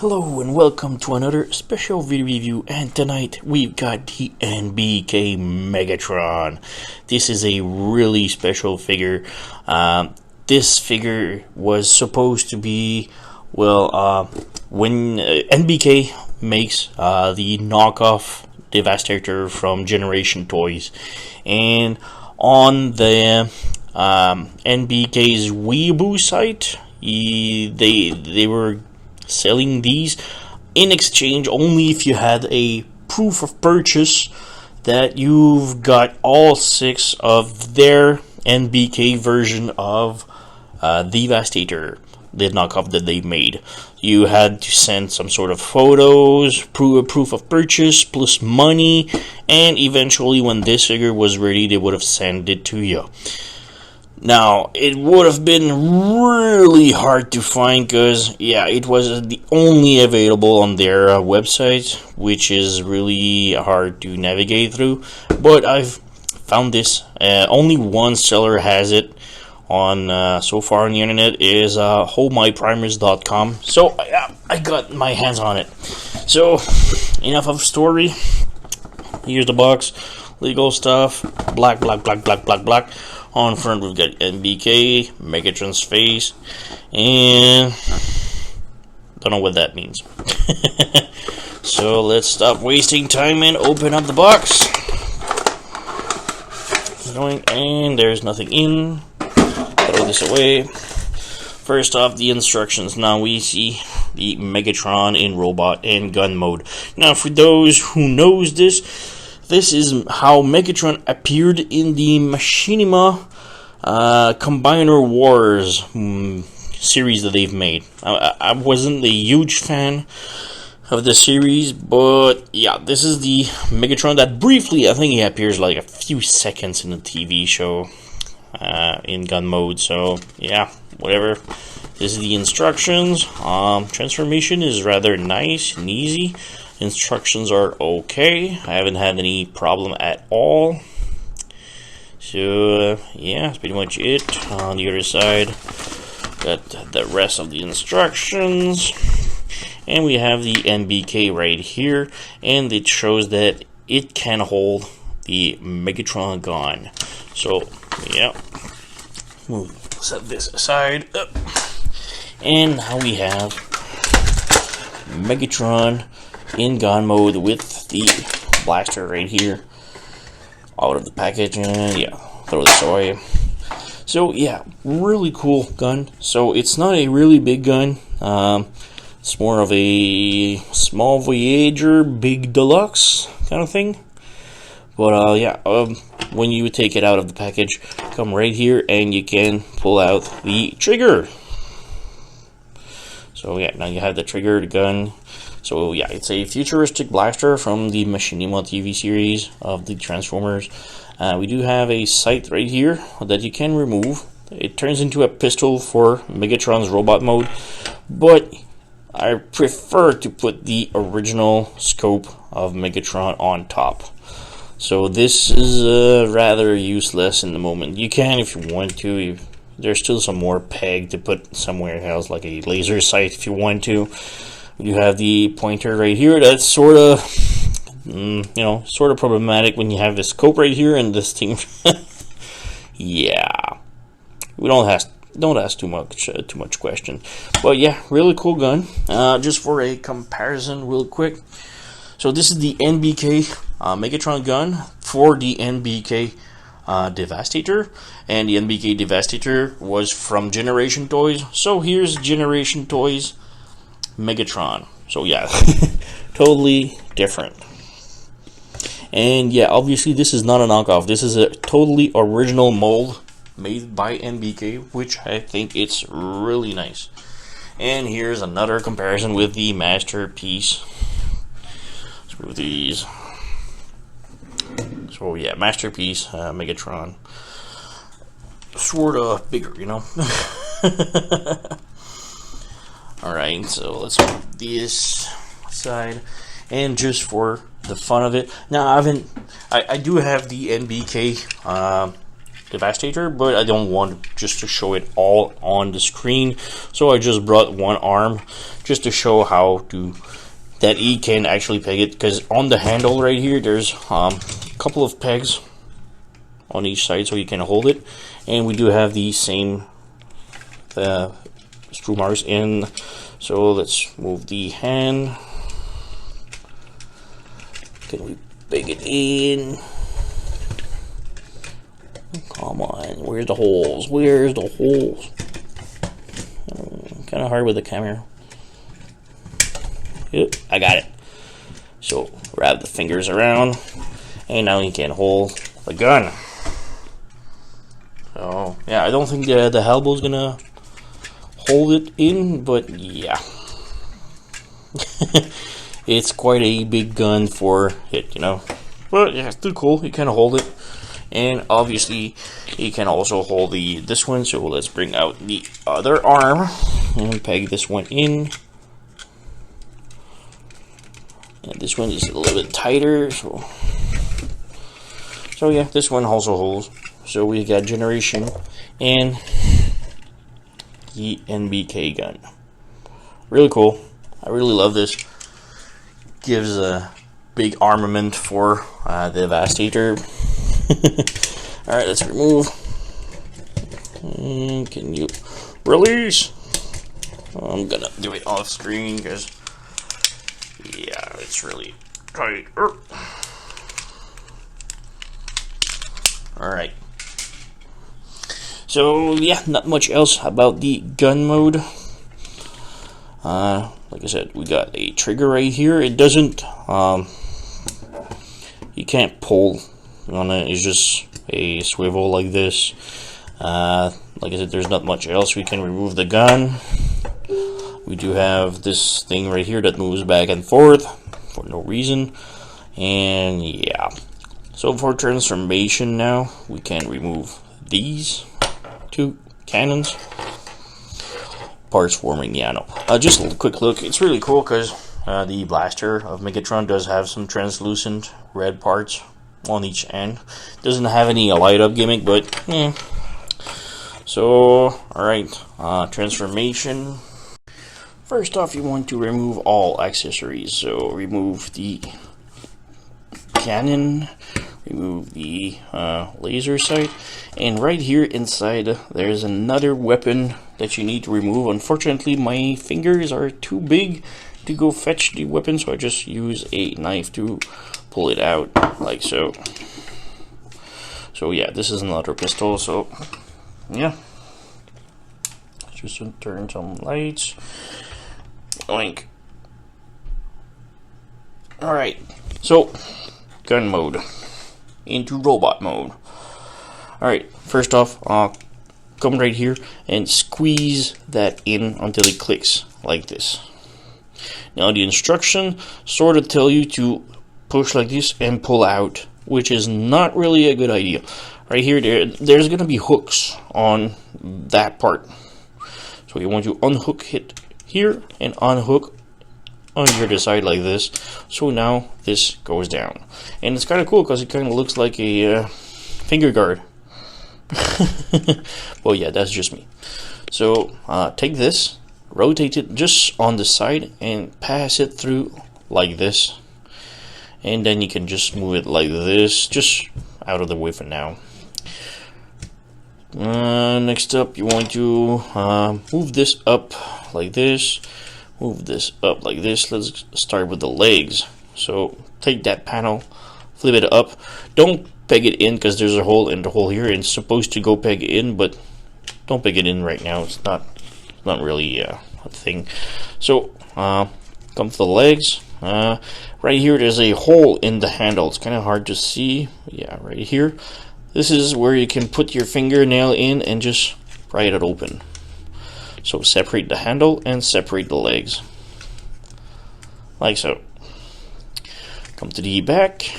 Hello and welcome to another special video review, and tonight we've got the NBK Megatron. This is a really special figure. This figure was supposed to be, when NBK makes the knockoff Devastator from Generation Toys, and on the NBK's Weeaboo site, they were selling these in exchange only if you had a proof of purchase that you've got all 6 of their NBK version of Devastator, the knockoff that they made. You had to send some sort of photos, proof of purchase, plus money, and eventually when this figure was ready, they would have sent it to you. Now, it would have been really hard to find because, it was the only available on their website, which is really hard to navigate through. But I've found this. Only one seller has it on so far on the internet, is holdmyprimers.com. So, I got my hands on it. So, enough of story. Here's the box. Legal stuff. Black. On front, we've got NBK, Megatron's face, and don't know what that means. So let's stop wasting time and open up the box. And there's nothing in. Throw this away. First off, the instructions. Now we see the Megatron in robot and gun mode. Now, for those who knows this is how Megatron appeared in the Machinima Combiner Wars series that they've made. I wasn't a huge fan of the series, but this is the Megatron that briefly, I think he appears like a few seconds in the TV show in gun mode. So whatever. This is the instructions. Transformation is rather nice and easy. Instructions are okay. I haven't had any problem at all. So that's pretty much it. On the other side, got the rest of the instructions, and we have the NBK right here, and it shows that it can hold the Megatron gun. So we'll set this aside, and now we have Megatron in gun mode with the blaster right here out of the package, and throw this away. So really cool gun. So it's not a really big gun, it's more of a small Voyager big deluxe kind of thing. But when you take it out of the package, come right here and you can pull out the trigger. So now you have the trigger, the gun. So it's a futuristic blaster from the Machinima TV series of the Transformers. We do have a sight right here that you can remove. It turns into a pistol for Megatron's robot mode, but I prefer to put the original scope of Megatron on top. So this is rather useless in the moment. You can if you want to. There's still some more peg to put somewhere else, like a laser sight if you want to. You have the pointer right here. That's sort of, sort of problematic when you have this scope right here and this thing. We don't ask too much question. But really cool gun. Just for a comparison, real quick. So this is the NBK Megatron gun for the NBK Devastator, and the NBK Devastator was from Generation Toys. So here's Generation Toys Megatron. So totally different. And obviously this is not a knockoff. This is a totally original mold made by NBK, which I think it's really nice. And here's another comparison with the Masterpiece. Screw these. So Masterpiece Megatron. Sort of bigger, Alright, so let's put this aside, and just for the fun of it, now I do have the NBK Devastator, but I don't want just to show it all on the screen, so I just brought one arm just to show how to that he can actually peg it, because on the handle right here there's a couple of pegs on each side so you can hold it, and we do have the same screw marks in. So let's move the hand. Can we peg it in? Come on, where's the holes? Where's the holes? Kind of hard with the camera. Yep, I got it. So wrap the fingers around, and now you can hold the gun. So yeah, I don't think the elbow's gonna hold it in, but yeah. It's quite a big gun for it, you know. But yeah, it's still cool. You can hold it. And obviously you can also hold this one, so let's bring out the other arm and peg this one in. And this one is a little bit tighter, so yeah, this one also holds. So we got Generation and the NBK gun. Really cool. I really love this. Gives a big armament for the Devastator. Alright, let's remove. Can you release? I'm gonna do it off screen because, yeah, it's really tight. Alright. So, yeah, not much else about the gun mode. Like I said, we got a trigger right here. It doesn't, you can't pull on it. It's just a swivel like this. Like I said, there's not much else. We can remove the gun. We do have this thing right here that moves back and forth for no reason. And yeah, so for transformation now, we can remove these two cannons, parts forming the ammo. Just a quick look. It's really cool because the blaster of Megatron does have some translucent red parts on each end. Doesn't have any light up gimmick, but so alright, transformation. First off, you want to remove all accessories. So remove the cannon, remove the laser sight, and right here inside there's another weapon that you need to remove. Unfortunately, my fingers are too big to go fetch the weapon, so I just use a knife to pull it out like so. So yeah, this is another pistol. So yeah, just turn some lights. Oink. Alright, so gun mode into robot mode. Alright, first off, come right here and squeeze that in until it clicks like this. Now the instruction sort of tell you to push like this and pull out, which is not really a good idea. Right here, there's gonna be hooks on that part, so you want to unhook it here and unhook on your other side like this. So now this goes down, and it's kind of cool because it kind of looks like a finger guard. Well, yeah, that's just me. So take this, rotate it just on the side and pass it through like this, and then you can just move it like this, just out of the way for now. Next up, you want to move this up like this, move this up like this. Let's start with the legs. So take that panel, flip it up. Don't peg it in because there's a hole in the hole here, and it's supposed to go peg in, but don't peg it in right now. It's not really a thing. So come to the legs. Right here there's a hole in the handle. It's kind of hard to see. Yeah, right here. This is where you can put your fingernail in and just pry it open. So separate the handle and separate the legs like so. Come to the back,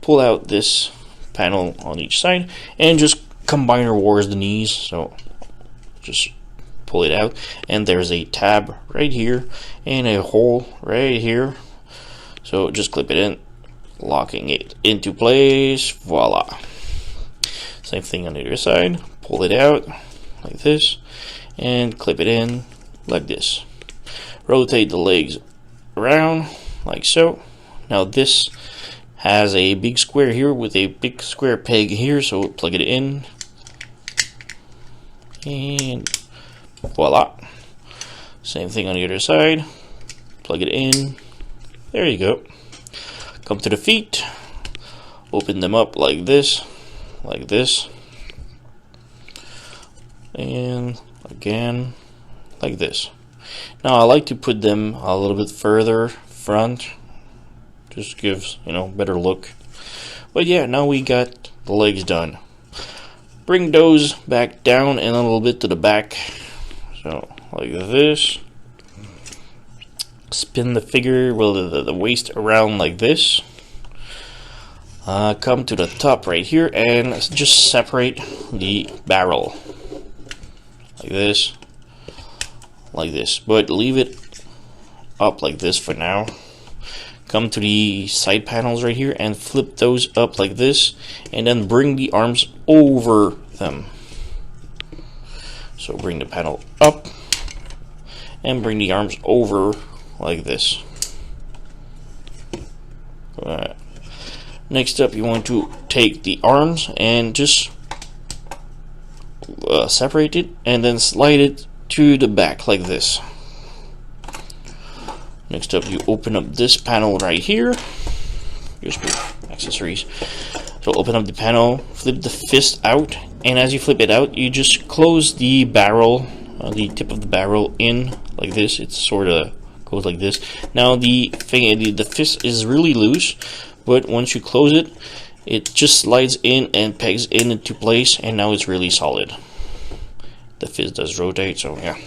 pull out this panel on each side, and just combine or wars the knees. So just pull it out, and there's a tab right here and a hole right here. So just clip it in, locking it into place. Voila. Same thing on the other side. Pull it out like this and clip it in like this. Rotate the legs around like so. Now this has a big square here with a big square peg here, so we'll plug it in and voila. Same thing on the other side. Plug it in. There you go. Come to the feet. Open them up like this. And again like this. Now I like to put them a little bit further front. Just gives, you know, better look. But yeah, now we got the legs done. Bring those back down and a little bit to the back. So like this. Spin the figure, well, the waist around like this. Come to the top right here and just separate the barrel like this, but leave it up like this for now. Come to the side panels right here and flip those up like this, and then bring the arms over them. So bring the panel up and bring the arms over like this. Alright. Next up, you want to take the arms and just separate it and then slide it to the back like this. Next up, you open up this panel right here. Here's accessories. So open up the panel, flip the fist out, and as you flip it out, you just close the barrel, the tip of the barrel in like this. It sort of goes like this. Now the fist is really loose, but once you close it, it just slides in and pegs into place, and now it's really solid. The fist does rotate, so yeah.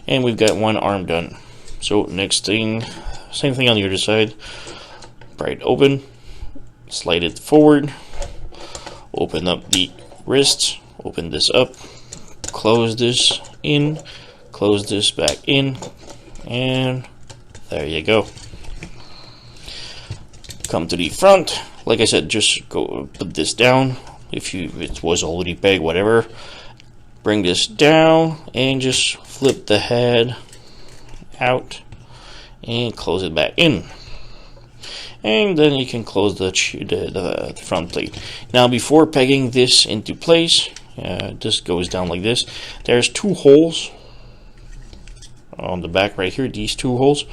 And we've got one arm done. So next thing, same thing on the other side. Pry it open, slide it forward, open up the wrists, open this up, close this in, close this back in, and there you go. Come to the front. Like I said, just go put this down. If it was already pegged, whatever. Bring this down and just flip the head out and close it back in. And then you can close the front plate. Now before pegging this into place, this goes down like this. There's two holes on the back right here, these two holes.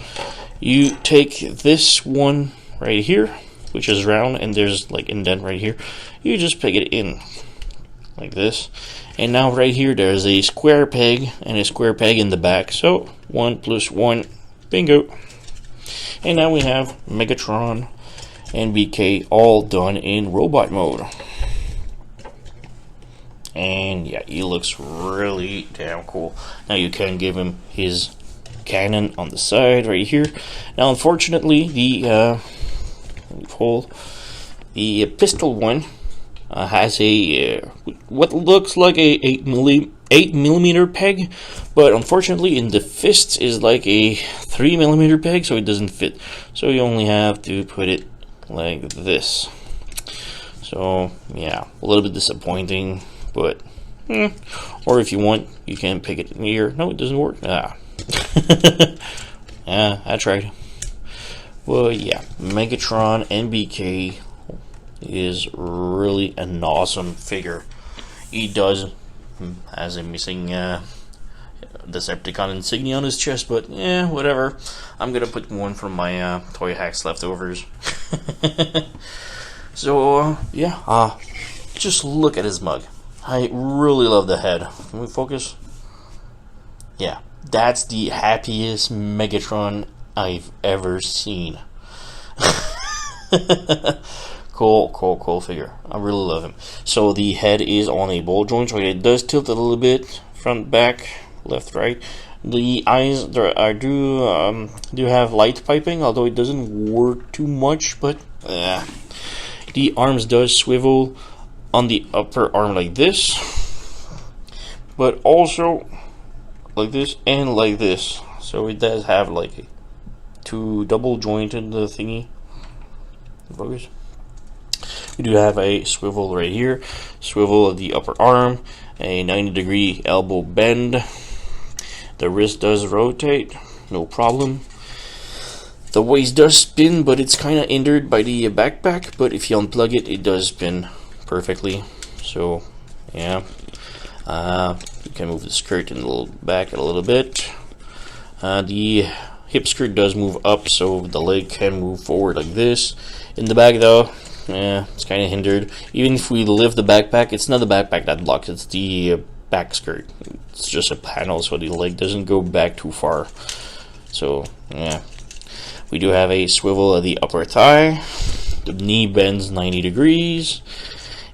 You take this one right here, which is round, and there's like indent right here. You just peg it in like this, and now right here there's a square peg and a square peg in the back, so 1 + 1, bingo. And now we have Megatron NBK all done in robot mode, and yeah, he looks really damn cool. Now you can give him his cannon on the side right here. Now unfortunately the pistol one has a what looks like a 8mm peg, but unfortunately in the fist is like a 3mm peg, so it doesn't fit. So you only have to put it like this. So yeah, a little bit disappointing, but or if you want, you can pick it in here. No, it doesn't work. Yeah, I tried. Well, yeah, Megatron NBK is really an awesome figure. He does has a missing Decepticon insignia on his chest, but yeah, whatever. I'm gonna put one from my Toy Hacks leftovers. So yeah, just look at his mug. I really love the head. Can we focus? Yeah, that's the happiest Megatron I've ever seen. Cool figure. I really love him. So the head is on a ball joint, so it does tilt a little bit, front, back, left, right. The eyes do have light piping, although it doesn't work too much. But the arms does swivel on the upper arm like this, but also like this and like this. So it does have like two double jointed thingy. Focus. We do have a swivel right here, swivel of the upper arm, a 90-degree elbow bend. The wrist does rotate, no problem. The waist does spin, but it's kind of hindered by the backpack, but if you unplug it, it does spin perfectly. So yeah, you can move the skirt in the little back a little bit. The hip skirt does move up, so the leg can move forward like this. In the back though, yeah, it's kind of hindered. Even if we lift the backpack, it's not the backpack that blocks, it's the back skirt. It's just a panel, so the leg doesn't go back too far. So yeah, we do have a swivel of the upper thigh. The knee bends 90 degrees,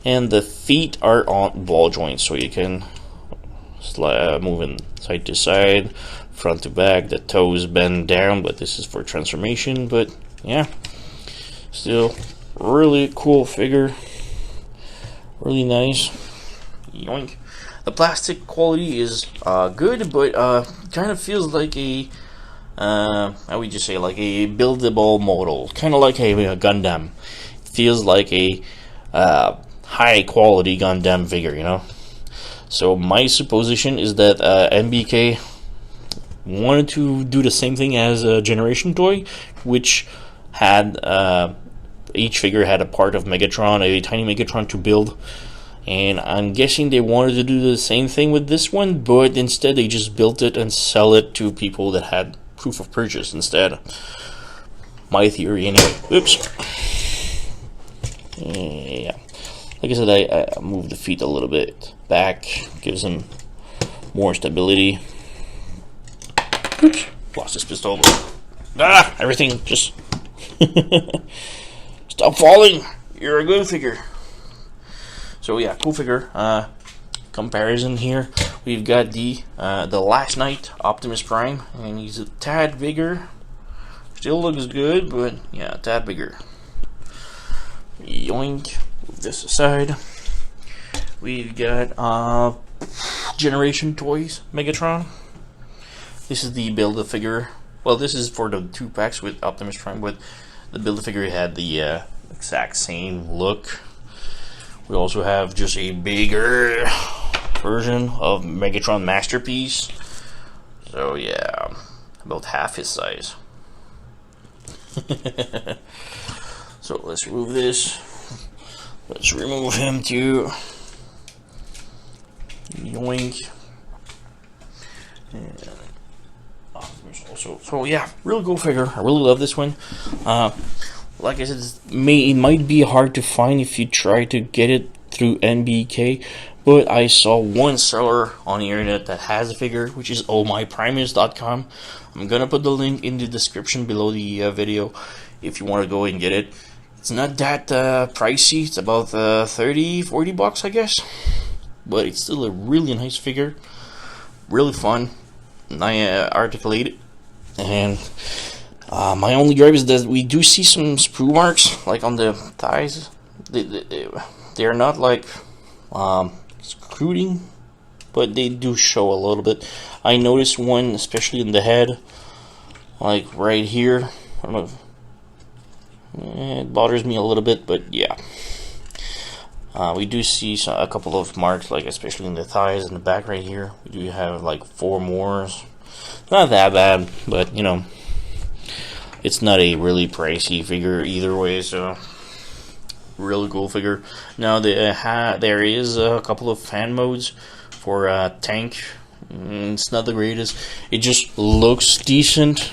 and the feet are on ball joints, so you can move in side to side, front to back. The toes bend down, but this is for transformation. But yeah, still really cool figure, really nice. Yoink. The plastic quality is good, but kind of feels like a how would you say, like a buildable model, kind of like a Gundam. It feels like a high quality Gundam figure, you know. So my supposition is that NBK wanted to do the same thing as a Generation toy, which had each figure had a part of Megatron, a tiny Megatron to build. And I'm guessing they wanted to do the same thing with this one, but instead they just built it and sell it to people that had proof of purchase instead. My theory anyway. Oops. Yeah. Like I said, I moved the feet a little bit back, gives them more stability. Oops. Lost this pistol. Ah! Everything just... Stop falling! You're a good figure. So yeah, cool figure. Comparison here, we've got the Last Knight Optimus Prime, and he's a tad bigger. Still looks good, but yeah, a tad bigger. Yoink. Move this aside. We've got Generation Toys Megatron. This is the Build-A-Figure. Well, this is for the 2 packs with Optimus Prime, but the Build-A-Figure had the exact same look. We also have just a bigger version of Megatron Masterpiece. So yeah, about half his size. So let's remove this. Let's remove him too. Yoink. And also, so yeah, really cool figure. I really love this one. Like I said, it might be hard to find if you try to get it through NBK, but I saw one seller on the internet that has a figure, which is ohmyprimus.com. I'm gonna put the link in the description below the video if you want to go and get it. It's not that pricey. It's about 30-40 bucks, I guess, but it's still a really nice figure, really fun, articulated, and my only gripe is that we do see some sprue marks, like on the thighs. They're not like screwing, but they do show a little bit. I noticed one, especially in the head, like right here. I don't know if, it bothers me a little bit, but yeah. We do see a couple of marks, like especially in the thighs and the back right here. We do have like 4 more. Not that bad, but you know, it's not a really pricey figure either way, so really cool figure. Now there is a couple of fan modes for tank. It's not the greatest. It just looks decent,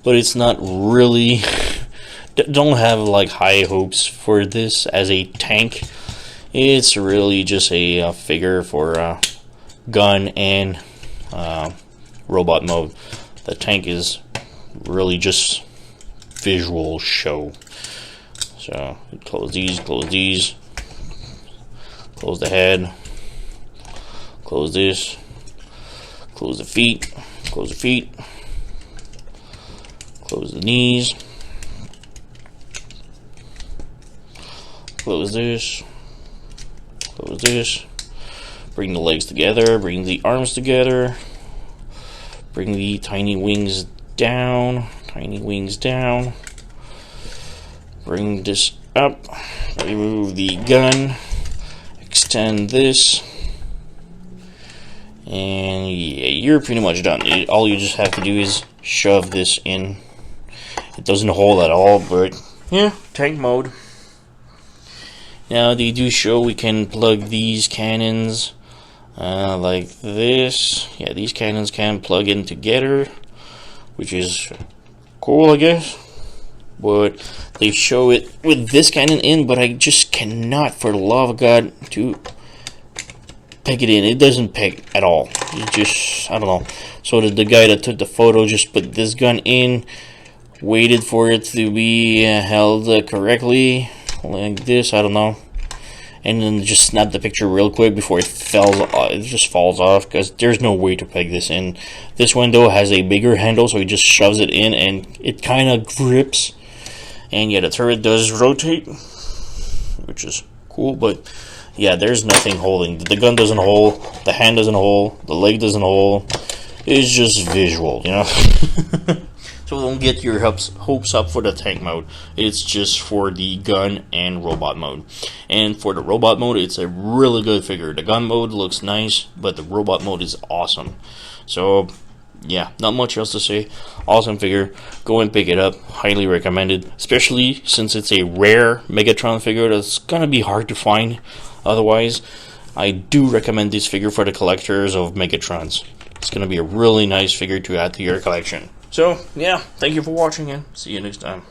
but it's not really. Don't have like high hopes for this as a tank. It's really just a figure for gun and robot mode. The tank is really just visual show. So close these, close the head, close this, close the feet, close the knees, close this, bring the legs together, bring the arms together, bring the tiny wings down, bring this up, remove the gun, extend this, and yeah, you're pretty much done. All you just have to do is shove this in. It doesn't hold at all, but yeah, tank mode. Now they do show we can plug these cannons like this. Yeah, these cannons can plug in together, which is cool, I guess. But they show it with this cannon in, but I just cannot, for the love of God, to peg it in. It doesn't peg at all. It just, I don't know. So the guy that took the photo just put this gun in, waited for it to be held correctly, like this, I don't know, and then just snapped the picture real quick before it just falls off, because there's no way to peg this in. This one though has a bigger handle, so he just shoves it in and it kind of grips. And yeah, the turret does rotate, which is cool, but yeah, there's nothing holding. The gun doesn't hold, the hand doesn't hold, the leg doesn't hold. It's just visual, you know. So don't get your hopes up for the tank mode. It's just for the gun and robot mode. And for the robot mode, it's a really good figure. The gun mode looks nice, but the robot mode is awesome. So yeah, not much else to say. Awesome figure. Go and pick it up. Highly recommended. Especially since it's a rare Megatron figure that's gonna be hard to find otherwise. I do recommend this figure for the collectors of Megatrons. It's gonna be a really nice figure to add to your collection. So, yeah, thank you for watching and see you next time.